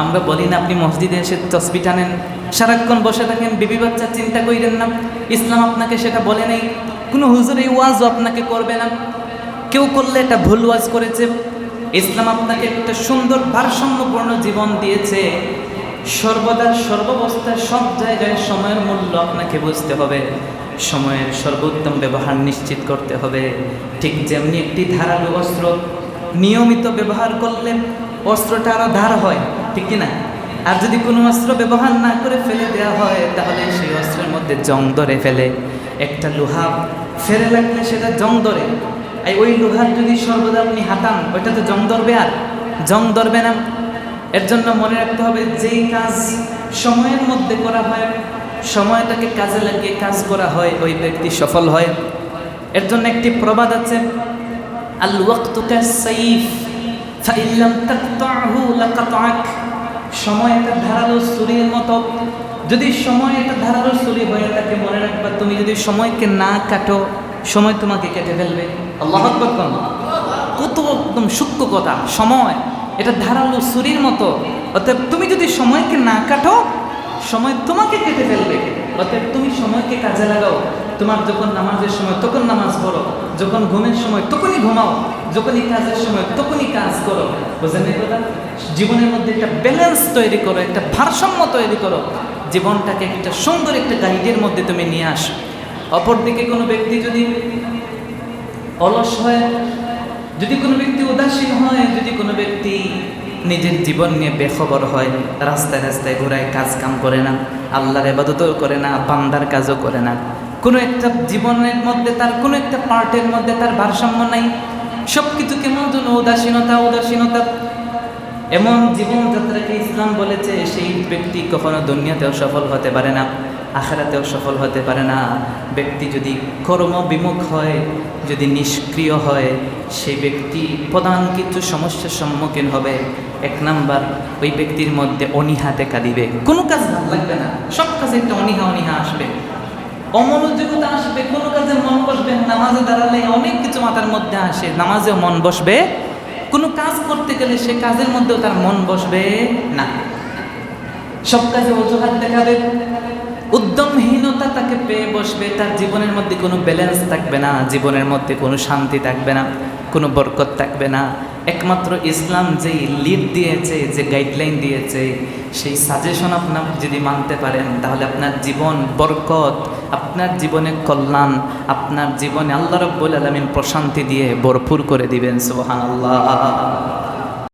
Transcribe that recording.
আমরা বলি না আপনি মসজিদে এসে তসবি টানেন, সারাক্ষণ বসে থাকেন, বিবি বাচ্চা চিন্তা করেন না, ইসলাম আপনাকে সেটা বলে নেই। কোনো হুজুর এই ওয়াজও আপনাকে করবে না, কেউ করলে এটা ভুল ওয়াজ করেছে। ইসলাম আপনাকে একটা সুন্দর ভারসাম্যপূর্ণ জীবন দিয়েছে। সর্বদা সর্বাবস্থায় সব জায়গায় সময়ের মূল্য আপনাকে বুঝতে হবে, সময়ের সর্বোত্তম ব্যবহার নিশ্চিত করতে হবে। ঠিক যেমনি একটি ধারালো অস্ত্র নিয়মিত ব্যবহার করলে অস্ত্রটা আরও ধার হয়, ঠিক কিনা? আর যদি কোনো অস্ত্র ব্যবহার না করে ফেলে দেওয়া হয় তাহলে সেই অস্ত্রের মধ্যে জং ধরে ফেলে। একটা লোহা ফেলে লাগলে সেটা জং ধরে, ওই লোহার যদি সর্বদা আপনি হাতান ওইটা তো জং ধরবে, আর জং ধরবে না। এর জন্য মনে রাখতে হবে যেই কাজ সময়ের মধ্যে করা হয়, সময়টাকে কাজে লাগিয়ে কাজ করা হয়, ওই ব্যক্তি সফল হয়। এর জন্য একটি প্রবাদ আছে, আল ওয়াক্তু কাস-সাইফ ফাইন লাম তাকতাহু লাকাতাক। সময় একটা ধারালো ছুরির মতো, যদি সময় একটা ধারালো ছুরি হয়ে থাকে মনে রাখবা তুমি যদি সময়কে না কাটো সময় তোমাকে কেটে ফেলবে। আল্লাহু আকবার। কত একদম সূক্ষ্ম কথা, সময় এটা ধারালো ছুরির মতো, অতএব তুমি যদি সময়কে না কাটো সময় তোমাকে কেটে ফেলবে। অতএব তুমি সময়কে কাজে লাগাও। তোমার যখন নামাজের সময় তখন নামাজ পড়ো, যখন ঘুমের সময় তখনই ঘুমাও, যখনই কাজের সময় তখনই কাজ করো। বুঝলেন এই কথা? জীবনের মধ্যে একটা ব্যালেন্স তৈরি করো, একটা ভারসাম্য তৈরি করো, জীবনটাকে একটা সুন্দর একটা গাইডের মধ্যে তুমি নিয়ে আসো। অপরদিকে কোনো ব্যক্তি যদি অলস হয়, যদি কোনো ব্যক্তি উদাসীন হয়, যদি কোনো ব্যক্তি নিজের জীবন নিয়ে বেখবর হয়, রাস্তায় রাস্তায় ঘোরায়, কাজ কাম করে না, আল্লাহর ইবাদতও করে না, বান্দার কাজও করে না, কোনো একটা জীবনের মধ্যে তার কোনো একটা পার্টের মধ্যে তার ভারসাম্য নাই, সব কিছু কেমন যেন উদাসীনতা উদাসীনতা, এমন জীবনযাত্রাকে ইসলাম বলেছে সেই ব্যক্তি কখনো দুনিয়াতেও সফল হতে পারে না, আখিরাতেও সফল হতে পারে না। ব্যক্তি যদি কর্মবিমুখ হয়, যদি নিষ্ক্রিয় হয়, সেই ব্যক্তি প্রধান কিছু সমস্যার সম্মুখীন হবে। এক নাম্বার, ওই ব্যক্তির মধ্যে অনীহা দেখা দিবে, কোনো কাজ ভালো লাগবে না, সব কাজে একটা অনীহা আসবে, অমনোযোগতা আসবে, কোনো কাজে মন বসবে না। নামাজে দাঁড়ালে অনেক কিছু মাথার মধ্যে আসে, নামাজেও মন বসবে, কোনো কাজ করতে গেলে সে কাজের মধ্যেও তার মন বসবে না, সব কাজে অজুহাত দেখাবে, উদ্যমহীনতা তাকে পেয়ে বসবে, তার জীবনের মধ্যে কোনো ব্যালেন্স থাকবে না, জীবনের মধ্যে কোনো শান্তি থাকবে না, কোনো বরকত থাকবে না। একমাত্র ইসলাম যেই লিড দিয়েছে, যে গাইডলাইন দিয়েছে, সেই সাজেশন আপনার যদি মানতে পারেন তাহলে আপনার জীবন বরকত, আপনার জীবনে কল্যাণ, আপনার জীবনে আল্লাহ রাব্বুল আলামিন প্রশান্তি দিয়ে ভরপুর করে দিবেন। সুবহানাল্লাহ।